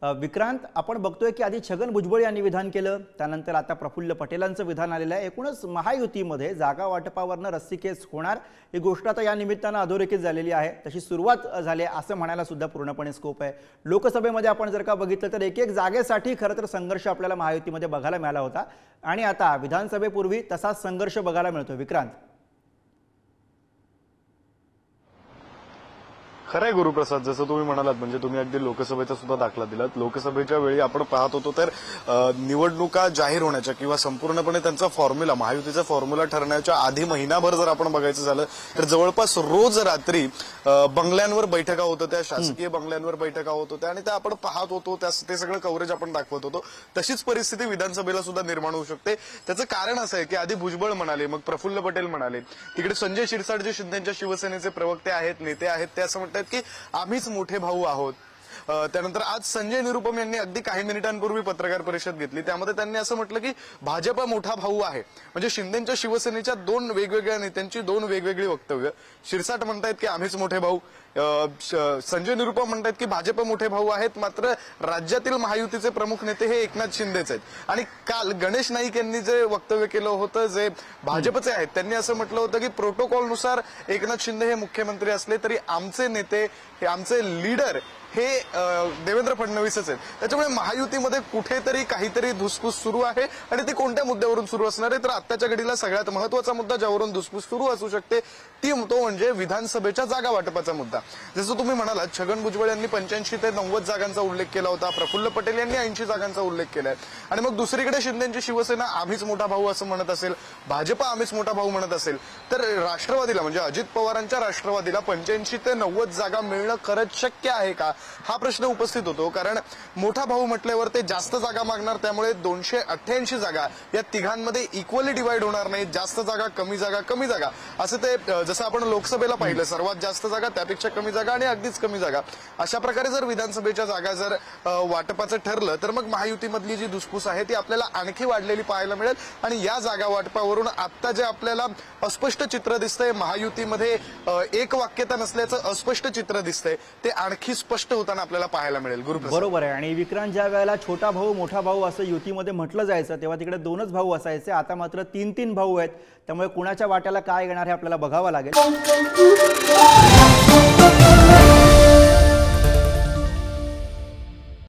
विक्रांत, आपण बघतोय की आधी छगन भुजबळ यांनी विधान केलं, त्यानंतर आता प्रफुल्ल पटेलांचं विधान आलेलं आहे। एकूणच महायुतीमध्ये जागा वाटपावरनं रस्सीखेच होणार ही गोष्ट आता या निमित्तानं अधोरेखित झालेली आहे। तशी सुरुवात झाली असं म्हणायला सुद्धा पूर्णपणे स्कोप आहे। लोकसभेमध्ये आपण जर का बघितलं तर एक एक जागेसाठी खरं तर संघर्ष आपल्याला महायुतीमध्ये बघायला मिळाला होता आणि आता विधानसभेपूर्वी तसाच संघर्ष बघायला मिळतो। विक्रांत, खरंय गुरुप्रसाद, जसं तुम्ही म्हणालात म्हणजे तुम्ही अगदी लोकसभेचा सुद्धा दाखला दिलात। लोकसभेच्या वेळी आपण पाहत होतो तर निवडणुका जाहीर होण्याच्या किंवा संपूर्णपणे त्यांचा फॉर्म्युला महायुतीचा फॉर्म्युला ठरण्याच्या आधी महिनाभर जर आपण बघायचं झालं तर जवळपास रोज रात्री बंगल्यांवर बैठका होत होत्या, शासकीय बंगल्यांवर बैठका होत होत्या आणि त्या आपण पाहत होतो, ते सगळं कव्हरेज आपण दाखवत होतो। तशीच परिस्थिती विधानसभेला सुद्धा निर्माण होऊ शकते। त्याचं कारण असं आहे की आधी भुजबळ म्हणाले, मग प्रफुल्ल पटेल म्हणाले, तिकडे संजय शिरसाट जे शिंदेच्या शिवसेनेचे प्रवक्ते आहेत, नेते आहेत, ते असं म्हणतात की आम्हीच मोठे भाऊ आहोत। त्यानंतर आज संजय निरुपम यांनी अगदी काही मिनिटांपूर्वी पत्रकार परिषद घेतली, त्यामध्ये त्यांनी असं म्हटलं की भाजपा मोठा भाऊ आहे। म्हणजे शिंदेच्या शिवसेनेच्या दोन वेगवेगळ्या नेत्यांची दोन वेगवेगळी वक्तव्य। शिरसाट म्हणतायत की आम्हीच मोठे भाऊ, संजय निरुपम म्हणतायत की भाजप मोठे भाऊ आहेत, मात्र राज्यातील महायुतीचे प्रमुख नेते हे एकनाथ शिंदेच आहेत। आणि काल गणेश नाईक यांनी जे वक्तव्य केलं होतं, जे भाजपचे आहेत, त्यांनी असं म्हटलं होतं की प्रोटोकॉलनुसार एकनाथ शिंदे हे मुख्यमंत्री असले तरी आमचे नेते हे आमचे लीडर हे देवेंद्र फडणवीसच आहेत। त्याच्यामुळे महायुतीमध्ये कुठेतरी काहीतरी धुसफूस सुरू आहे आणि ती कोणत्या मुद्द्यावरून सुरू असणार आहे तर आत्ताच्या घडीला सगळ्यात महत्त्वाचा मुद्दा ज्यावरून धुसफूस सुरू असू शकते तो म्हणजे विधानसभेच्या जागा वाटपाचा मुद्दा। जसं तुम्ही म्हणालात छगन भुजबळ यांनी 85 ते 90 जागांचा उल्लेख केला होता, प्रफुल्ल पटेल यांनी 80 जागांचा उल्लेख केलाय आणि मग दुसरीकडे शिंदेची शिवसेना आम्हीच मोठा भाऊ असं म्हणत असेल, भाजप आम्हीच मोठा भाऊ म्हणत असेल, तर राष्ट्रवादीला म्हणजे अजित पवारांच्या राष्ट्रवादीला 85 ते 90 जागा मिळणं खरंच शक्य आहे का हा प्रश्न उपस्थित होतो। कारण मोठा भाऊ म्हटल्यावर ते जास्त जागा मागणार, त्यामुळे 288 जागा या तिघांमध्ये इक्वली डिवाइड होणार नाही, जास्त जागा कमी जागा असं ते जसं आपण लोकसभेला पाहिलं, सर्वात जास्त जागा त्यापेक्षा कमी जागा आणि अगदीच कमी जागा, अशा प्रकारे जर विधानसभेच्या जागा जर वाटपाचं ठरलं तर मग महायुतीमधली जी धुसफूस आहे ती आपल्याला आणखी वाढलेली पाहायला मिळेल। आणि या जागा वाटपावरून आता जे आपल्याला अस्पष्ट चित्र दिसतंय, महायुतीमध्ये एक वाक्यता नसल्याचं अस्पष्ट चित्र दिसतंय, ते आणखी स्पष्ट होताना आपल्याला पाहायला मिळेल। गुरुप्रसाद, बरोबर आहे। आणि विक्रांत, ज्या वेळेला छोटा भाऊ मोठा भाऊ असं युतीमध्ये म्हटलं जायचं तेव्हा तिकडे दोनच भाऊ असायचे, आता मात्र 3-3 भाऊ आहेत। त्यामुळे कुणाच्या वाट्याला काय येणार हे आपल्याला बघावं लागेल।